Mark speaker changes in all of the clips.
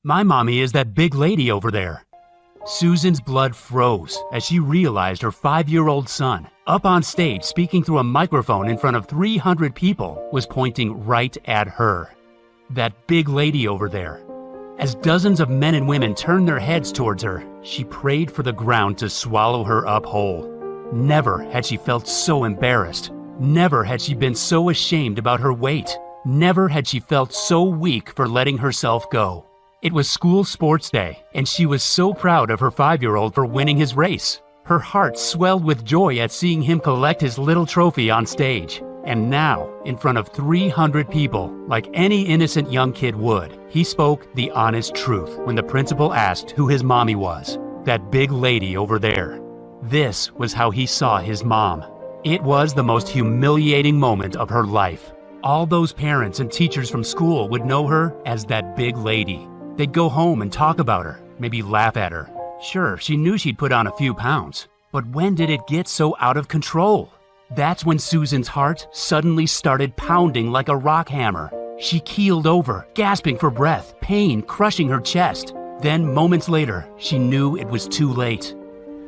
Speaker 1: My mommy is that big lady over there." Susan's blood froze as she realized her 5-year-old son, up on stage speaking through a microphone in front of 300 people, was pointing right at her. That big lady over there. As dozens of men and women turned their heads towards her, she prayed for the ground to swallow her up whole. Never had she felt so embarrassed. Never had she been so ashamed about her weight. Never had she felt so weak for letting herself go. It was school sports day, and she was so proud of her 5-year-old for winning his race. Her heart swelled with joy at seeing him collect his little trophy on stage. And now, in front of 300 people, like any innocent young kid would, he spoke the honest truth when the principal asked who his mommy was. That big lady over there. This was how he saw his mom. It was the most humiliating moment of her life. All those parents and teachers from school would know her as that big lady. They'd go home and talk about her, maybe laugh at her. Sure, she knew she'd put on a few pounds, but when did it get so out of control? That's when Susan's heart suddenly started pounding like a rock hammer. She keeled over, gasping for breath, pain crushing her chest. Then, moments later, she knew it was too late.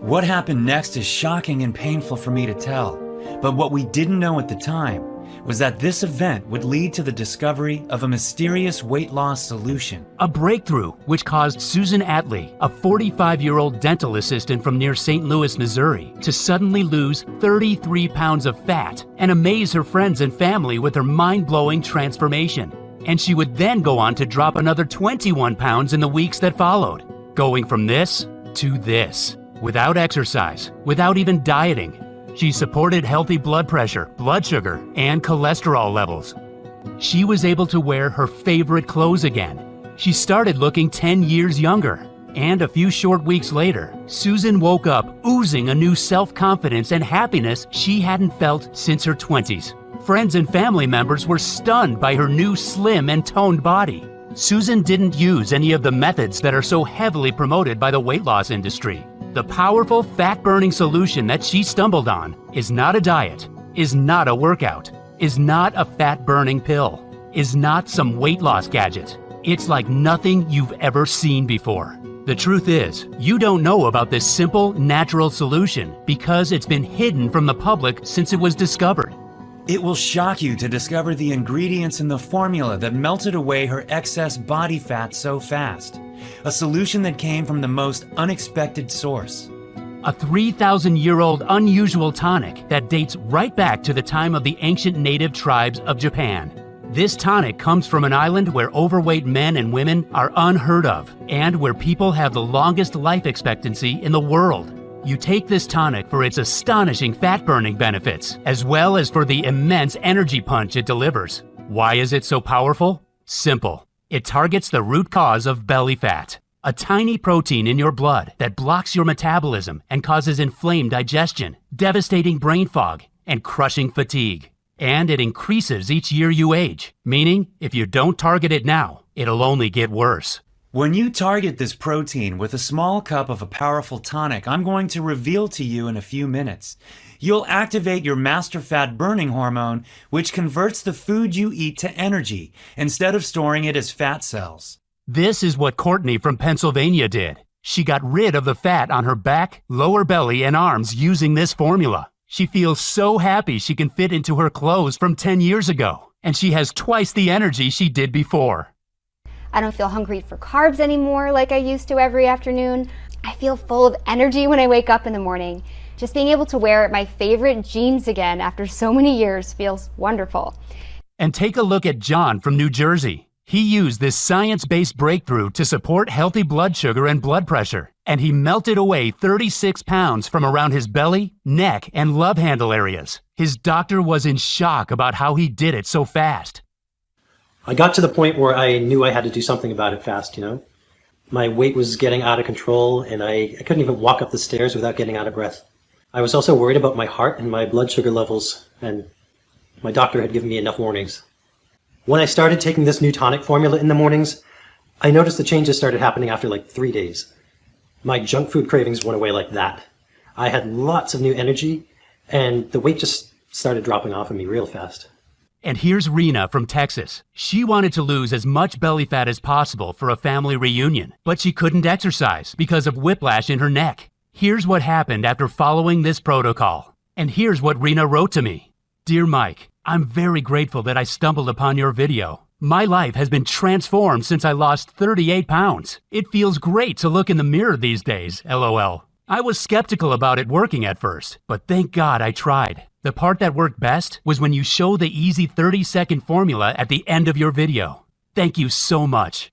Speaker 2: What happened next is shocking and painful for me to tell, but what we didn't know at the time was that this event would lead to the discovery of a mysterious weight loss solution.
Speaker 1: A breakthrough which caused Susan Atlee, a 45-year-old dental assistant from near St. Louis, Missouri, to suddenly lose 33 pounds of fat and amaze her friends and family with her mind-blowing transformation. And she would then go on to drop another 21 pounds in the weeks that followed, going from this to this, without exercise, without even dieting. She supported healthy blood pressure, blood sugar, and cholesterol levels. She was able to wear her favorite clothes again. She started looking 10 years younger. And a few short weeks later, Susan woke up oozing a new self-confidence and happiness she hadn't felt since her 20s. Friends and family members were stunned by her new slim and toned body. Susan didn't use any of the methods that are so heavily promoted by the weight loss industry. The powerful fat-burning solution that she stumbled on is not a diet, is not a workout, is not a fat-burning pill, is not some weight loss gadget. It's like nothing you've ever seen before. The truth is, you don't know about this simple, natural solution because it's been hidden from the public since it was discovered.
Speaker 2: It will shock you to discover the ingredients in the formula that melted away her excess body fat so fast. A solution that came from the most unexpected source.
Speaker 1: A 3,000-year-old unusual tonic that dates right back to the time of the ancient native tribes of Japan. This tonic comes from an island where overweight men and women are unheard of, and where people have the longest life expectancy in the world. You take this tonic for its astonishing fat-burning benefits, as well as for the immense energy punch it delivers. Why is it so powerful? Simple. It targets the root cause of belly fat, a tiny protein in your blood that blocks your metabolism and causes inflamed digestion, devastating brain fog, and crushing fatigue. And it increases each year you age, meaning if you don't target it now, it'll only get worse.
Speaker 2: When you target this protein with a small cup of a powerful tonic I'm going to reveal to you in a few minutes, you'll activate your master fat burning hormone, which converts the food you eat to energy instead of storing it as fat cells.
Speaker 1: This is what Courtney from Pennsylvania did. She got rid of the fat on her back, lower belly, and arms using this formula. She feels so happy she can fit into her clothes from 10 years ago, and she has twice the energy she did before.
Speaker 3: I don't feel hungry for carbs anymore like I used to every afternoon. I feel full of energy when I wake up in the morning. Just being able to wear my favorite jeans again after so many years feels wonderful.
Speaker 1: And take a look at John from New Jersey. He used this science-based breakthrough to support healthy blood sugar and blood pressure, and he melted away 36 pounds from around his belly, neck, and love handle areas. His doctor was in shock about how he did it so fast.
Speaker 4: I got to the point where I knew I had to do something about it fast, My weight was getting out of control, and I couldn't even walk up the stairs without getting out of breath. I was also worried about my heart and my blood sugar levels, and my doctor had given me enough warnings. When I started taking this new tonic formula in the mornings, I noticed the changes started happening after like 3 days. My junk food cravings went away like that. I had lots of new energy, and the weight just started dropping off of me real fast.
Speaker 1: And here's Rena from Texas. She wanted to lose as much belly fat as possible for a family reunion, but she couldn't exercise because of whiplash in her neck. Here's what happened after following this protocol. And here's what Rena wrote to me. Dear Mike, I'm very grateful that I stumbled upon your video. My life has been transformed since I lost 38 pounds. It feels great to look in the mirror these days, LOL. I was skeptical about it working at first, but thank God I tried. The part that worked best was when you show the easy 30-second formula at the end of your video. Thank you so much.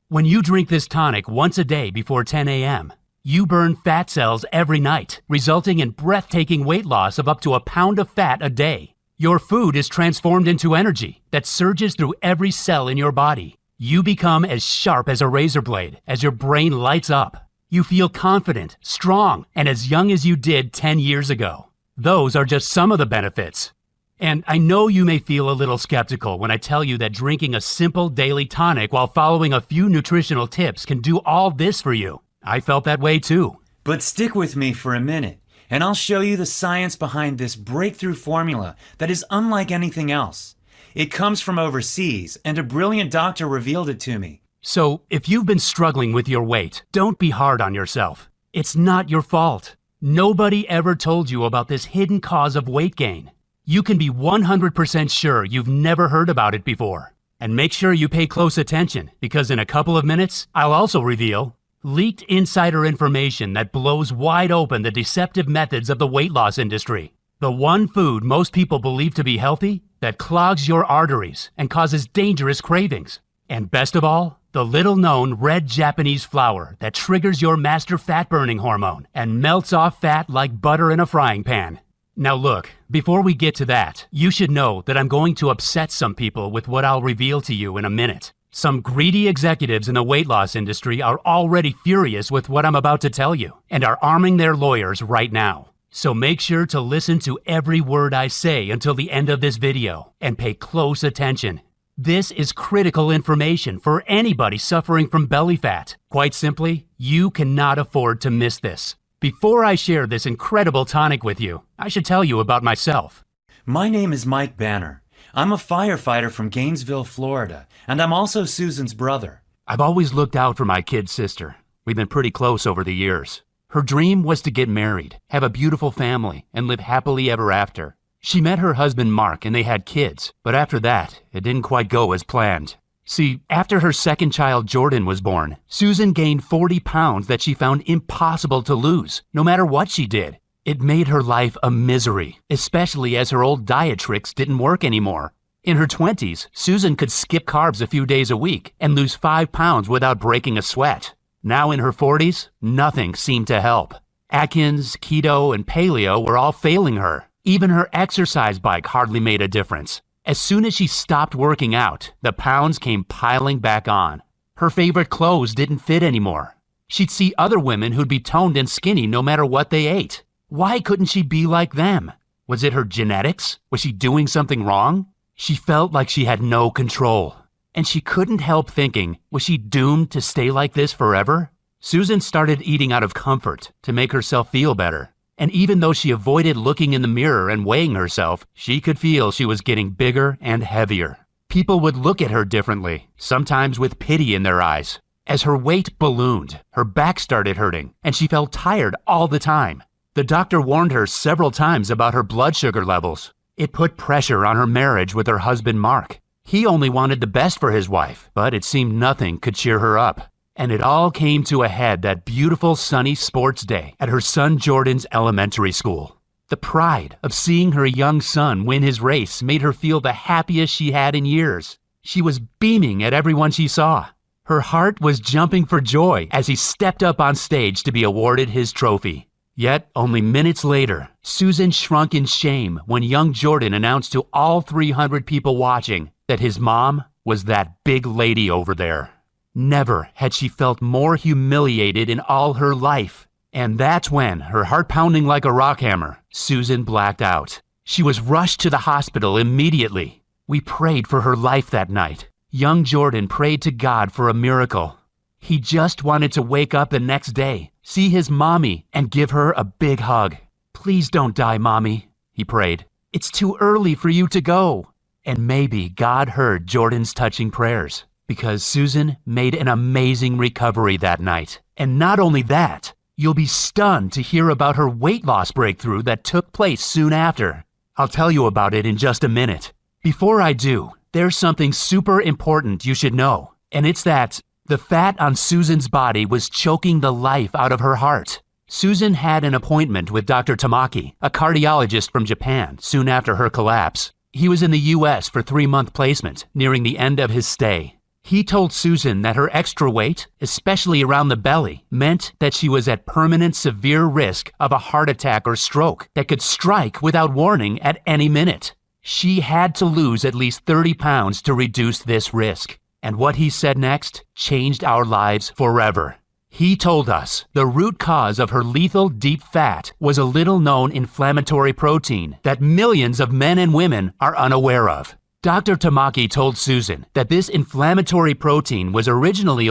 Speaker 1: When you drink this tonic once a day before 10 a.m., you burn fat cells every night, resulting in breathtaking weight loss of up to a pound of fat a day. Your food is transformed into energy that surges through every cell in your body. You become as sharp as a razor blade as your brain lights up. You feel confident, strong, and as young as you did 10 years ago. Those are just some of the benefits. And I know you may feel a little skeptical when I tell you that drinking a simple daily tonic while following a few nutritional tips can do all this for you. I felt that way too.
Speaker 2: But stick with me for a minute, and I'll show you the science behind this breakthrough formula that is unlike anything else. It comes from overseas, and a brilliant doctor revealed it to me.
Speaker 1: So, if you've been struggling with your weight, don't be hard on yourself. It's not your fault. Nobody ever told you about this hidden cause of weight gain. You can be 100% sure you've never heard about it before. And make sure you pay close attention, because in a couple of minutes, I'll also reveal leaked insider information that blows wide open the deceptive methods of the weight loss industry. The one food most people believe to be healthy that clogs your arteries and causes dangerous cravings. And best of all, the little-known red Japanese flour that triggers your master fat-burning hormone and melts off fat like butter in a frying pan. Now look, before we get to that, you should know that I'm going to upset some people with what I'll reveal to you in a minute. Some greedy executives in the weight loss industry are already furious with what I'm about to tell you and are arming their lawyers right now. So make sure to listen to every word I say until the end of this video and pay close attention. This is critical information for anybody suffering from belly fat. Quite simply, you cannot afford to miss this. Before I share this incredible tonic with you, I should tell you about myself.
Speaker 2: My name is Mike Banner. I'm a firefighter from Gainesville, Florida, and I'm also Susan's brother.
Speaker 1: I've always looked out for my kid sister. We've been pretty close over the years. Her dream was to get married, have a beautiful family, and live happily ever after. She met her husband Mark and they had kids, but after that, it didn't quite go as planned. See, after her second child Jordan was born, Susan gained 40 pounds that she found impossible to lose, no matter what she did. It made her life a misery, especially as her old diet tricks didn't work anymore. In her 20s, Susan could skip carbs a few days a week and lose 5 pounds without breaking a sweat. Now in her 40s, nothing seemed to help. Atkins, keto, and paleo were all failing her. Even her exercise bike hardly made a difference. As soon as she stopped working out, the pounds came piling back on. Her favorite clothes didn't fit anymore. She'd see other women who'd be toned and skinny no matter what they ate. Why couldn't she be like them? Was it her genetics? Was she doing something wrong? She felt like she had no control. And she couldn't help thinking, was she doomed to stay like this forever? Susan started eating out of comfort to make herself feel better. And even though she avoided looking in the mirror and weighing herself, she could feel she was getting bigger and heavier. People would look at her differently, sometimes with pity in their eyes. As her weight ballooned, her back started hurting, and she felt tired all the time. The doctor warned her several times about her blood sugar levels. It put pressure on her marriage with her husband Mark. He only wanted the best for his wife, but it seemed nothing could cheer her up. And it all came to a head that beautiful sunny sports day at her son Jordan's elementary school. The pride of seeing her young son win his race made her feel the happiest she had in years. She was beaming at everyone she saw. Her heart was jumping for joy as he stepped up on stage to be awarded his trophy. Yet, only minutes later, Susan shrunk in shame when young Jordan announced to all 300 people watching that his mom was that big lady over there. Never had she felt more humiliated in all her life. And that's when, her heart pounding like a rock hammer, Susan blacked out. She was rushed to the hospital immediately. We prayed for her life that night. Young Jordan prayed to God for a miracle. He just wanted to wake up the next day, see his mommy, and give her a big hug. "Please don't die, Mommy," he prayed. "It's too early for you to go." And maybe God heard Jordan's touching prayers, because Susan made an amazing recovery that night. And not only that, you'll be stunned to hear about her weight loss breakthrough that took place soon after. I'll tell you about it in just a minute. Before I do, there's something super important you should know, and it's that the fat on Susan's body was choking the life out of her heart. Susan had an appointment with Dr. Tamaki, a cardiologist from Japan, soon after her collapse. He was in the U.S. for 3-month placement, nearing the end of his stay. He told Susan that her extra weight, especially around the belly, meant that she was at permanent severe risk of a heart attack or stroke that could strike without warning at any minute. She had to lose at least 30 pounds to reduce this risk. And what he said next changed our lives forever. He told us the root cause of her lethal deep fat was a little-known inflammatory protein that millions of men and women are unaware of. Dr. Tamaki told Susan that this inflammatory protein was originally only